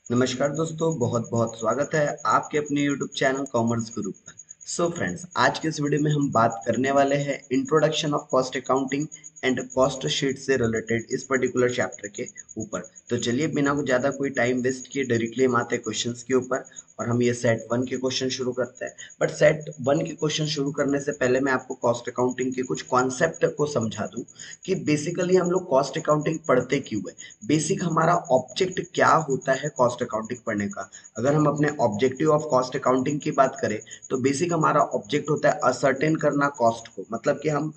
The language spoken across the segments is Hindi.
नमस्कार दोस्तों, बहुत बहुत स्वागत है आपके अपने यूट्यूब चैनल कॉमर्स गुरु पर। सो फ्रेंड्स, आज के इस वीडियो में हम बात करने वाले हैं introduction of cost accounting and cost sheet से रिलेटेड इस पर्टिकुलर चैप्टर के ऊपर। तो चलिए बिना कुछ ज़्यादा कोई टाइम वेस्ट किए डायरेक्टली हम आते हैं क्वेश्चंस के ऊपर और हम ये सेट वन के क्वेश्चन शुरू करते हैं। बट सेट वन के क्वेश्चन शुरू करने से पहले मैं आपको कॉस्ट अकाउंटिंग के कुछ कॉन्सेप्ट को समझा दूं कि बेसिकली हम लोग कॉस्ट अकाउंटिंग पढ़ते क्यों है। बेसिक हमारा ऑब्जेक्ट क्या होता है कॉस्ट अकाउंटिंग पढ़ने का। अगर हम अपने ऑब्जेक्टिव ऑफ कॉस्ट अकाउंटिंग की बात करें तो बेसिक हमारा ऑब्जेक्ट होता है असर्टेन करना कॉस्ट को, मतलब कि हम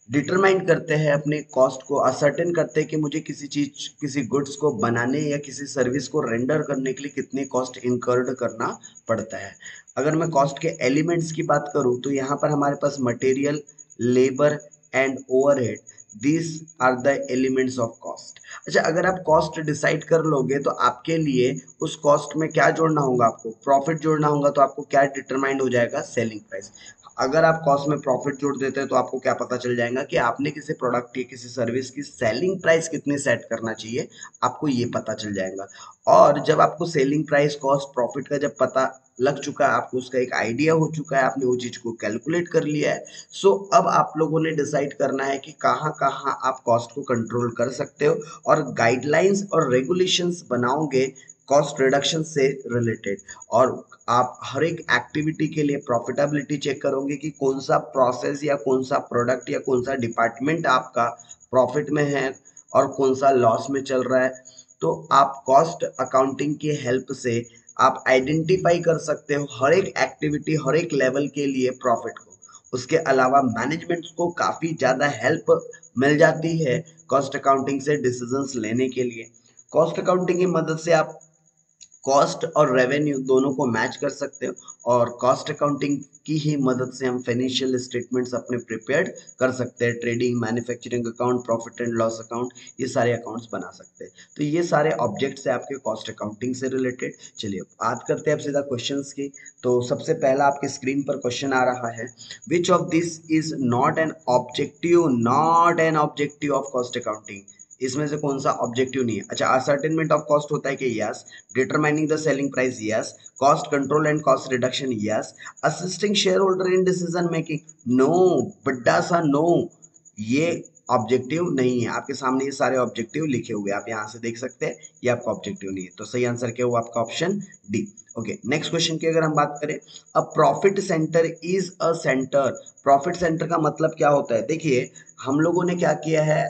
डिटरमाइन करते हैं अपने कॉस्ट को, असर्टेन करते हैं कि मुझे किसी चीज किसी गुड्स को बनाने या किसी सर्विस को रेंडर करने के लिए कितनी कॉस्ट इनकर्ड करना पड़ता है। अगर मैं कॉस्ट के एलिमेंट्स की बात करूं तो यहाँ पर हमारे पास material, labour and overhead, this are the elements of cost. अच्छा, अगर आप कॉस्ट डिसाइड कर लोगे तो आपके लिए उस कॉस्ट में क्या जोड़ना होगा, आपको प्रॉफिट जोड़ना होगा। तो आपको क्या डिटरमाइंड हो जाएगा, सेलिंग प्राइस। अगर आप कॉस्ट में प्रॉफिट जोड़ देते हैं तो आपको क्या पता चल जाएगा कि आपने किसी प्रोडक्ट या किसी सर्विस की सेलिंग प्राइस कितनी सेट करना चाहिए, आपको ये पता चल जाएगा। और जब आपको सेलिंग प्राइस, कॉस्ट, प्रॉफिट का जब पता लग चुका है, आपको उसका एक आइडिया हो चुका है, आपने वो चीज को कैलकुलेट कर लिया है, सो अब आप लोगों ने डिसाइड करना है कि कहाँ कहाँ आप कॉस्ट को कंट्रोल कर सकते हो और गाइडलाइंस और रेगुलेशंस बनाओगे कॉस्ट रिडक्शन से रिलेटेड। और आप हर एक एक्टिविटी के लिए प्रॉफिटेबिलिटी चेक करोगे कि कौन सा प्रोसेस या कौन सा प्रोडक्ट या कौन सा डिपार्टमेंट आपका प्रॉफिट में है और कौन सा लॉस में चल रहा है। तो आप कॉस्ट अकाउंटिंग की हेल्प से आप आइडेंटिफाई कर सकते हो हर एक एक्टिविटी, हर एक लेवल के लिए प्रॉफिट को। उसके अलावा मैनेजमेंट को काफी ज्यादा हेल्प मिल जाती है कॉस्ट अकाउंटिंग से डिसीजंस लेने के लिए। कॉस्ट अकाउंटिंग की मदद से आप कॉस्ट और रेवेन्यू दोनों को मैच कर सकते हो और कॉस्ट अकाउंटिंग की ही मदद से हम फाइनेंशियल स्टेटमेंट्स अपने प्रिपेयर्ड कर सकते हैं। Trading, manufacturing account, profit and loss account, ये सारे अकाउंट्स बना सकते हैं। तो ये सारे ऑब्जेक्ट्स है आपके कॉस्ट अकाउंटिंग से रिलेटेड। चलिए बात करते हैं अब सीधा क्वेश्चंस की। तो सबसे पहला आपके स्क्रीन पर क्वेश्चन आ रहा है, which of this is not an objective of cost accounting. इसमें से कौन सा ऑब्जेक्टिव नहीं है। अच्छा, असर्टेनमेंट ऑफ कॉस्ट होता है कि yes, determining the selling price yes, cost control and cost reduction yes, assisting shareholder in decision making no, बड्डा सा नो, ये ऑब्जेक्टिव नहीं है। आपके सामने ये सारे ऑब्जेक्टिव लिखे हुए आप यहाँ से देख सकते हैं, ये आपका ऑब्जेक्टिव नहीं है। तो सही आंसर क्या हुआ आपका, option D. Okay, next question की अगर हम बात करें, a profit centre is a centre. Profit centre का मतलब क्या होता है। देखिए, हम लोगों ने क्या किया है,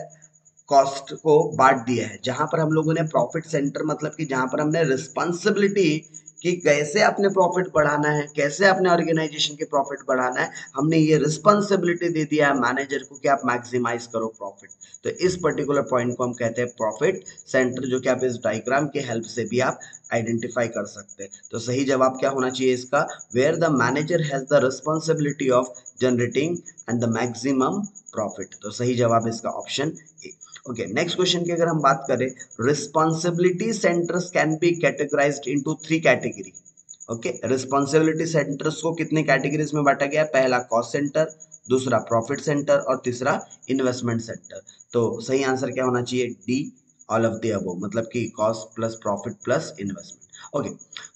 कॉस्ट को बांट दिया है। जहां पर हम लोगों ने प्रॉफिट सेंटर, मतलब कि जहां पर हमने रिस्पॉन्सिबिलिटी कि कैसे अपने प्रॉफिट बढ़ाना है, कैसे अपने ऑर्गेनाइजेशन के प्रॉफिट बढ़ाना है, हमने ये रिस्पॉन्सिबिलिटी दे दिया है मैनेजर को कि आप मैक्सिमाइज करो प्रॉफिट। तो इस पर्टिकुलर पॉइंट को हम कहते हैं प्रॉफिट सेंटर, जो कि आप इस डायग्राम के हेल्प से भी आप आइडेंटिफाई कर सकते हैं। तो सही जवाब क्या होना चाहिए इसका, where the manager has the responsibility of generating and the maximum profit. तो सही जवाब इसका option A. Okay, next question की अगर हम बात करें, responsibility centres can be categorised into three category. Okay, responsibility centres को कितने कैटेगरीज में बांटा गया है, पहला कॉस्ट सेंटर, दूसरा प्रॉफिट सेंटर और तीसरा इन्वेस्टमेंट सेंटर। तो सही आंसर क्या होना चाहिए, D, all of the above, मतलब कि cost plus profit plus investment. Okay,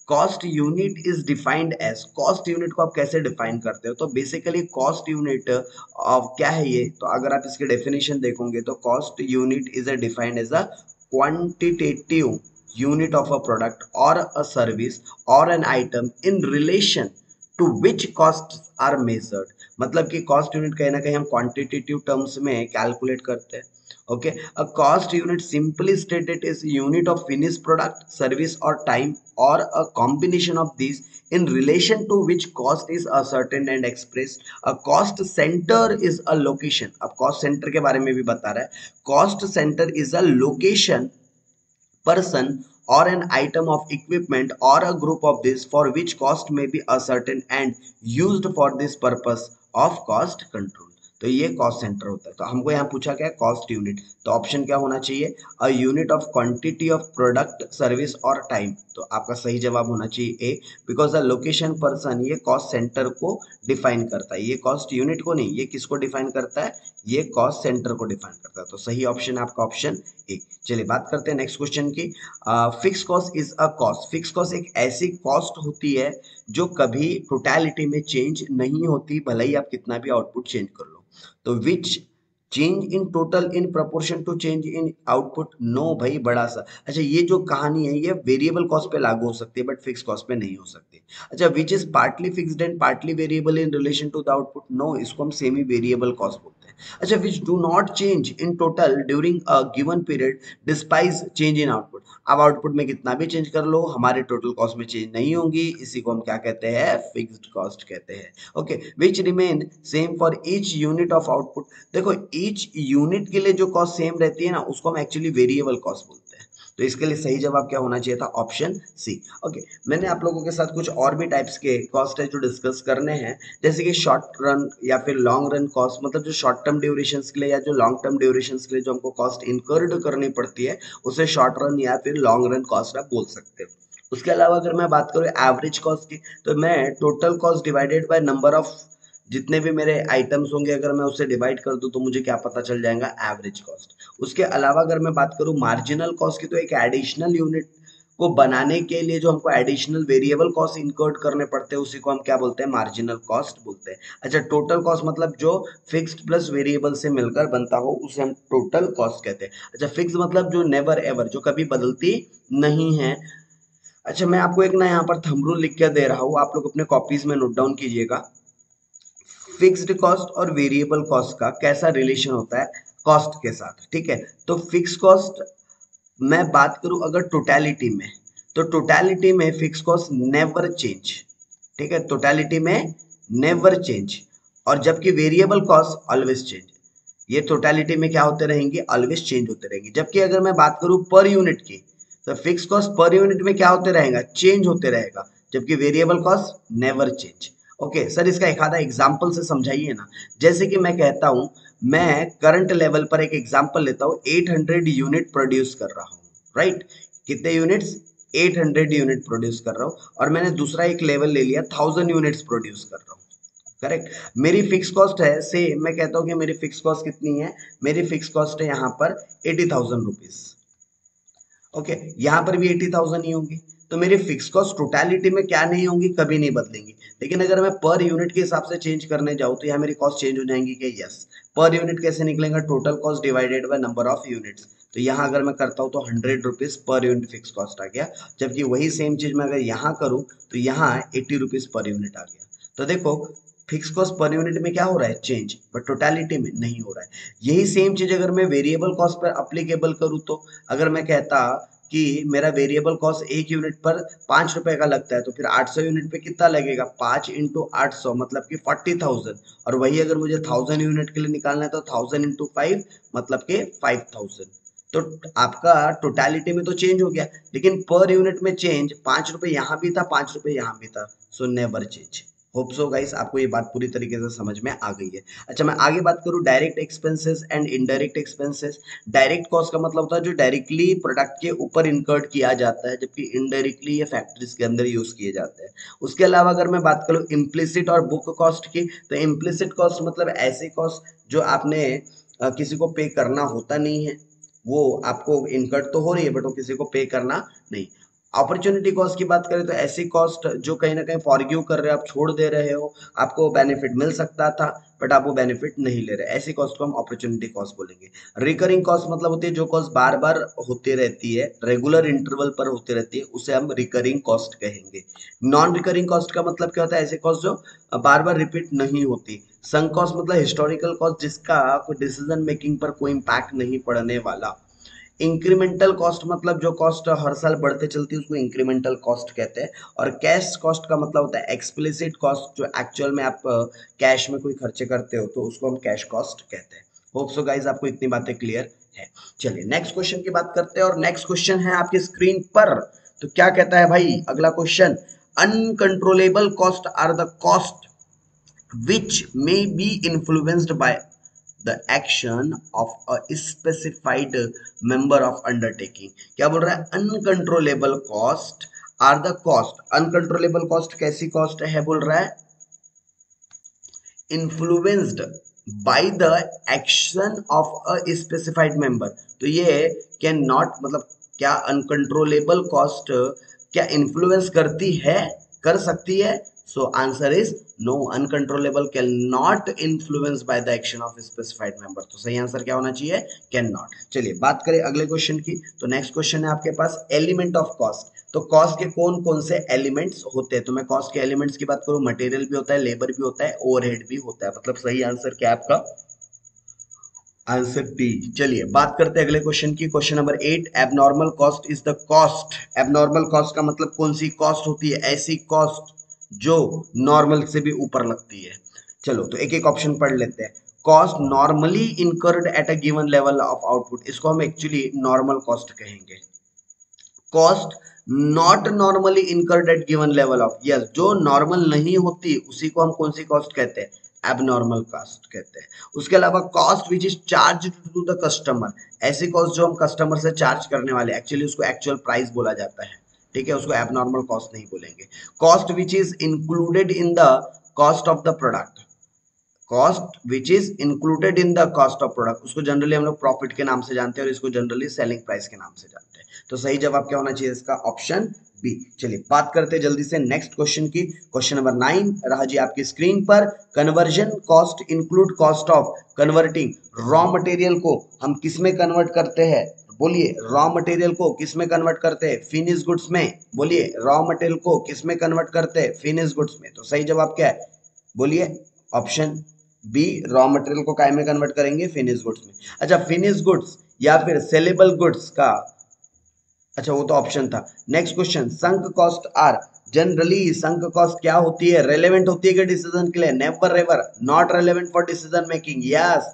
cost unit is defined as, cost unit को आप कैसे डिफाइन करते हो। तो बेसिकली कॉस्ट यूनिट ऑफ क्या है ये, तो अगर आप इसके डेफिनेशन देखोगे तो cost unit is a defined as a quantitative unit of a product or a service or an item in relation to which costs are measured। मतलब कि कॉस्ट यूनिट कहीं ना कहीं हम क्वांटिटेटिव टर्म्स में कैलकुलेट करते हैं। Okay, a cost unit simply stated is unit of finish product, service और टाइम और a combination of this in relation to which cost is ascertained and expressed। a cost center is a location। अब cost center के बारे में भी बता रहा है, cost center is a location, person or an item of equipment or a group of this for which cost may be ascertained and used for this purpose of cost control। तो ये कॉस्ट सेंटर होता है। तो हमको यहाँ पूछा क्या है, कॉस्ट यूनिट, तो ऑप्शन क्या होना चाहिए, a unit of quantity of product service और टाइम। तो आपका सही जवाब होना चाहिए ए, बिकॉज द लोकेशन पर्सन ये कॉस्ट सेंटर को डिफाइन करता है, ये कॉस्ट यूनिट को नहीं, ये किसको डिफाइन करता है, ये कॉस्ट सेंटर को डिफाइन करता है। तो सही ऑप्शन है आपका ऑप्शन ए। चलिए बात करते हैं नेक्स्ट क्वेश्चन की। Fix cost is a cost, fix cost एक ऐसी कॉस्ट होती है जो कभी टोटलिटी में चेंज नहीं होती, भले ही आप कितना भी आउटपुट चेंज कर लो। तो which change in total in proportion to change in output, no भाई बड़ा सा। अच्छा ये जो कहानी है ये वेरिएबल कॉस्ट पे लागू हो सकती है बट फिक्स कॉस्ट पे नहीं हो सकती। अच्छा which is partly fixed and partly variable in relation to the output, no इसको हम सेमी वेरिएबल कॉस्ट बोलते हैं। अच्छा which do not change in total during a given period despite change in output, अब आउटपुट में कितना भी चेंज कर लो हमारे टोटल कॉस्ट में चेंज नहीं होंगी, इसी को हम क्या कहते हैं, फिक्स्ड कॉस्ट कहते हैं। Okay which remain same for each unit of output, देखो ईच यूनिट के लिए जो कॉस्ट सेम रहती है ना उसको हम एक्चुअली वेरिएबल कॉस्ट बोलते हैं। तो इसके लिए सही जवाब क्या होना चाहिए था, ऑप्शन सी। ओके मैंने आप लोगों के साथ कुछ और भी टाइप्स के कॉस्ट है जो डिस्कस करने हैं, जैसे कि शॉर्ट रन या फिर लॉन्ग रन कॉस्ट, मतलब जो शॉर्ट टर्म ड्यूरेशन के लिए या जो लॉन्ग टर्म ड्यूरेशन के लिए जो हमको कॉस्ट इनकर्ड करनी पड़ती है उसे शॉर्ट रन या फिर लॉन्ग रन कॉस्ट आप बोल सकते हो। उसके अलावा अगर मैं बात करूँ एवरेज कॉस्ट की, तो मैं total cost divided by number of जितने भी मेरे आइटम्स होंगे अगर मैं उससे डिवाइड कर दूं तो मुझे क्या पता चल जाएगा, एवरेज कॉस्ट। उसके अलावा अगर मैं बात करूं मार्जिनल कॉस्ट की, तो एक एडिशनल यूनिट को बनाने के लिए जो हमको एडिशनल वेरिएबल कॉस्ट इंकर्ड करने पड़ते हैं उसी को हम क्या बोलते हैं, मार्जिनल कॉस्ट बोलते हैं। अच्छा टोटल कॉस्ट मतलब जो फिक्स्ड प्लस वेरिएबल से मिलकर बनता हो उसे हम टोटल कॉस्ट कहते हैं। अच्छा फिक्स मतलब जो नेवर एवर, जो कभी बदलती नहीं है। अच्छा मैं आपको एक ना यहाँ पर थंब रूल लिख के दे रहा हूँ, आप लोग अपने कॉपीज में नोट डाउन कीजिएगा। फिक्स्ड कॉस्ट और वेरिएबल कॉस्ट का कैसा रिलेशन होता है कॉस्ट के साथ, ठीक है। तो फिक्स कॉस्ट मैं बात करूं अगर टोटलिटी में, तो टोटलिटी में फिक्स कॉस्ट नेवर चेंज, ठीक है, टोटलिटी में नेवर चेंज। और जबकि वेरिएबल कॉस्ट ऑलवेज चेंज, ये टोटलिटी में क्या होते रहेंगे, ऑलवेज चेंज होते रहेंगे। जबकि अगर मैं बात करूं पर यूनिट की, तो फिक्स कॉस्ट पर यूनिट में क्या होते रहेगा, चेंज होते रहेगा, जबकि variable cost never change. Okay sir इसका एक आधा एग्जाम्पल से समझाइए ना। जैसे कि मैं कहता हूं, मैं करंट लेवल पर एक एग्जाम्पल लेता हूं, 800 यूनिट प्रोड्यूस कर रहा हूं, राइट, कितने यूनिट्स, 800 यूनिट प्रोड्यूस कर रहा हूं, और मैंने दूसरा एक लेवल ले लिया 1000 यूनिट्स प्रोड्यूस कर रहा हूं, करेक्ट। मेरी फिक्स कॉस्ट है से मैं कहता हूं कि मेरी फिक्स कॉस्ट कितनी है, मेरी फिक्स कॉस्ट है यहाँ पर 80,000 रुपीज। ओके यहाँ पर भी 80,000 ही होंगी। तो मेरी फिक्स कॉस्ट टोटलिटी में क्या नहीं होंगी, कभी नहीं बदलेंगी। लेकिन अगर मैं पर यूनिट के हिसाब से चेंज करने जाऊँ तो यहाँ मेरी कॉस्ट चेंज हो जाएंगी क्या, यस। पर यूनिट कैसे निकलेगा, total cost divided by number of units. तो यहाँ अगर मैं करता हूँ तो 100 rupees per unit fix cost आ गया, जबकि वही सेम चीज मैं अगर यहाँ करूँ तो यहाँ 80 रुपीज पर यूनिट आ गया। तो देखो फिक्स कॉस्ट पर यूनिट में क्या हो रहा है, चेंज, बट टोटलिटी में नहीं हो रहा है। यही सेम चीज अगर मैं वेरिएबल कॉस्ट पर अप्लीकेबल करूँ, तो अगर मैं कहता कि मेरा वेरिएबल कॉस्ट एक यूनिट पर 5 रुपए का लगता है, तो फिर 800 यूनिट पे कितना लगेगा, 5 इंटू 800 मतलब कि 40,000। और वही अगर मुझे 1000 यूनिट के लिए निकालना है तो 1000 इंटू 5 मतलब कि 5000। तो आपका टोटलिटी में तो चेंज हो गया, लेकिन पर यूनिट में चेंज, 5 रुपए यहाँ भी था 5 रुपए यहाँ भी था, so never change. Hope so guys आपको ये बात पूरी तरीके से समझ में आ गई है। अच्छा मैं आगे बात करूं direct expenses and indirect expenses. Direct cost का मतलब होता है जो डायरेक्टली प्रोडक्ट के ऊपर इनकर्ड किया जाता है, जबकि इनडायरेक्टली ये फैक्ट्रीज के अंदर यूज किए जाते हैं। उसके अलावा अगर मैं बात करूं इम्प्लिसिट और बुक कॉस्ट की, तो इम्प्लिसिट कॉस्ट मतलब ऐसे कॉस्ट जो आपने किसी को पे करना होता नहीं है, वो आपको इनकर्ड तो हो रही है बट वो किसी को पे करना नहीं। अपॉर्चुनिटी कॉस्ट की बात करें तो ऐसी कॉस्ट जो कहीं ना कहीं फॉरगिव कर रहे हो, आप छोड़ दे रहे हो, आपको बेनिफिट मिल सकता था बट आप वो बेनिफिट नहीं ले रहे, ऐसी कॉस्ट को हम अपॉर्चुनिटी कॉस्ट बोलेंगे। रिकरिंग कॉस्ट मतलब होती है जो कॉस्ट बार बार होती रहती है, रेगुलर इंटरवल पर होती रहती है, उसे हम रिकरिंग कॉस्ट कहेंगे। नॉन रिकरिंग कॉस्ट का मतलब क्या होता है, ऐसे कॉस्ट जो बार बार रिपीट नहीं होती। संक कॉस्ट मतलब हिस्टोरिकल कॉस्ट जिसका कोई डिसीजन मेकिंग पर कोई इम्पैक्ट नहीं पड़ने वाला। इंक्रीमेंटल कॉस्ट मतलब जो कॉस्ट हर साल बढ़ते चलती है उसको इंक्रीमेंटल कॉस्ट कहते हैं। और कैश कॉस्ट का मतलब होता है एक्सप्लिसिट कॉस्ट, जो एक्चुअल में आप कैश में कोई खर्चे करते हो तो उसको हम कैश कॉस्ट कहते हैं। होप सो गाइज आपको इतनी बातें क्लियर है। चलिए नेक्स्ट क्वेश्चन की बात करते हैं, और नेक्स्ट क्वेश्चन है आपकी स्क्रीन पर। तो क्या कहता है भाई अगला question, uncontrollable cost are the cost which may be influenced by the action of a specified member of undertaking. क्या बोल रहा है? Uncontrollable cost are the cost. Uncontrollable cost कैसी कॉस्ट है बोल रहा है? Influenced by the action of a specified member. तो ये कैन नॉट, मतलब क्या अनकंट्रोलेबल कॉस्ट क्या इन्फ्लुएंस करती है, कर सकती है? So answer is no, uncontrollable can not influence by the action of specified member. तो सही आंसर क्या होना चाहिए? Can not. चलिए बात करें अगले क्वेश्चन की। तो नेक्स्ट क्वेश्चन है आपके पास एलिमेंट ऑफ कॉस्ट। तो कॉस्ट के कौन कौन से एलिमेंट्स होते हैं? तो मैं कॉस्ट के एलिमेंट्स की बात करूं, मटेरियल भी होता है, लेबर भी होता है, ओवरहेड भी होता है। मतलब सही आंसर क्या है आपका? Answer D. चलिए बात करते हैं अगले क्वेश्चन की। Question number 8, abnormal cost is the cost. Abnormal cost का मतलब कौन सी कॉस्ट होती है? ऐसी कॉस्ट जो नॉर्मल से भी ऊपर लगती है। चलो तो एक एक ऑप्शन पढ़ लेते हैं। Cost normally incurred at a given level of output, इसको हम एक्चुअली नॉर्मल कॉस्ट कहेंगे। Cost not normally incurred at given level of, yes, जो नॉर्मल नहीं होती उसी को हम कौन सी कॉस्ट कहते हैं? एबनॉर्मल कॉस्ट कहते हैं। उसके अलावा cost which is charge to the customer, ऐसी कॉस्ट जो हम कस्टमर से चार्ज करने वाले, एक्चुअली उसको एक्चुअल प्राइस बोला जाता है, ठीक है, उसको एबनॉर्मल कॉस्ट नहीं बोलेंगे। Cost which is included in the cost of the product, cost which is included in the cost of product, उसको जनरली हम लोग प्रॉफिट के नाम से जानते हैं और इसको जनरली सेलिंग प्राइस के नाम से जानते हैं। तो सही जवाब क्या होना चाहिए इसका? Option B. चलिए बात करते हैं जल्दी से नेक्स्ट क्वेश्चन की। क्वेश्चन नंबर 9 रहा जी आपकी स्क्रीन पर। Conversion cost include cost of converting raw material को हम किस में कन्वर्ट करते हैं? बोलिए, रॉ मटेरियल को किस में कन्वर्ट करते हैं? फिनिश गुड्स में। बोलिए, रॉ मटेरियल को किस में कन्वर्ट करते हैं? फिनिश गुड्स में। तो सही जवाब क्या है? बोलिए, ऑप्शन बी, रॉ मटेरियल को काय में कन्वर्ट करेंगे? फिनिश गुड्स में। अच्छा, फिनिश गुड्स या फिर सेलेबल गुड्स का, अच्छा वो तो ऑप्शन था। Next question, sunk cost are generally, sunk cost क्या होती है? रेलेवेंट होती है कि डिसीजन के लिए? Never ever not relevant for decision making. Yes,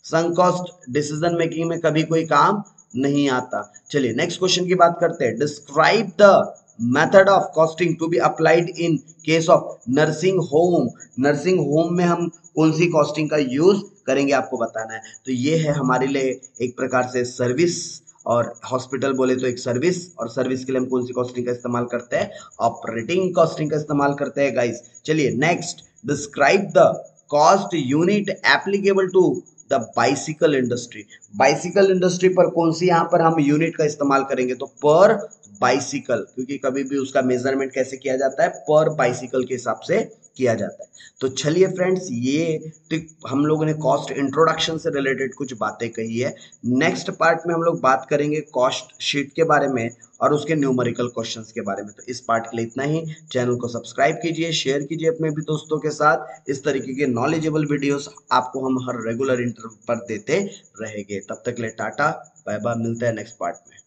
sunk cost decision making में कभी कोई काम नहीं आता। चलिए नेक्स्ट क्वेश्चन की बात करते हैं। Describe the method of costing to be applied in case of nursing home. Nursing home में हम कौन सी कॉस्टिंग का यूज करेंगे, आपको बताना है। तो ये है हमारे लिए एक प्रकार से सर्विस, और हॉस्पिटल बोले तो एक सर्विस, और सर्विस के लिए हम कौन सी कॉस्टिंग का इस्तेमाल करते हैं? ऑपरेटिंग कॉस्टिंग का इस्तेमाल करते हैं गाइस। चलिए next, describe the cost unit applicable to the bicycle industry. Bicycle industry पर कौन सी यहाँ पर हम यूनिट का इस्तेमाल करेंगे? तो पर बाइसिकल, क्योंकि कभी भी उसका मेजरमेंट कैसे किया जाता है? पर बाइसिकल के हिसाब से किया जाता है। तो चलिए फ्रेंड्स, ये तो हम लोगों ने कॉस्ट इंट्रोडक्शन से रिलेटेड कुछ बातें कही है। नेक्स्ट पार्ट में हम लोग बात करेंगे कॉस्ट शीट के बारे में और उसके न्यूमेरिकल क्वेश्चंस के बारे में। तो इस पार्ट के लिए इतना ही। चैनल को सब्सक्राइब कीजिए, शेयर कीजिए अपने भी दोस्तों के साथ। इस तरीके के नॉलेजेबल वीडियोस आपको हम हर रेगुलर इंटरव्यू पर देते रहेंगे। तब तक के लिए टाटा बाय बाय, मिलते हैं नेक्स्ट पार्ट में।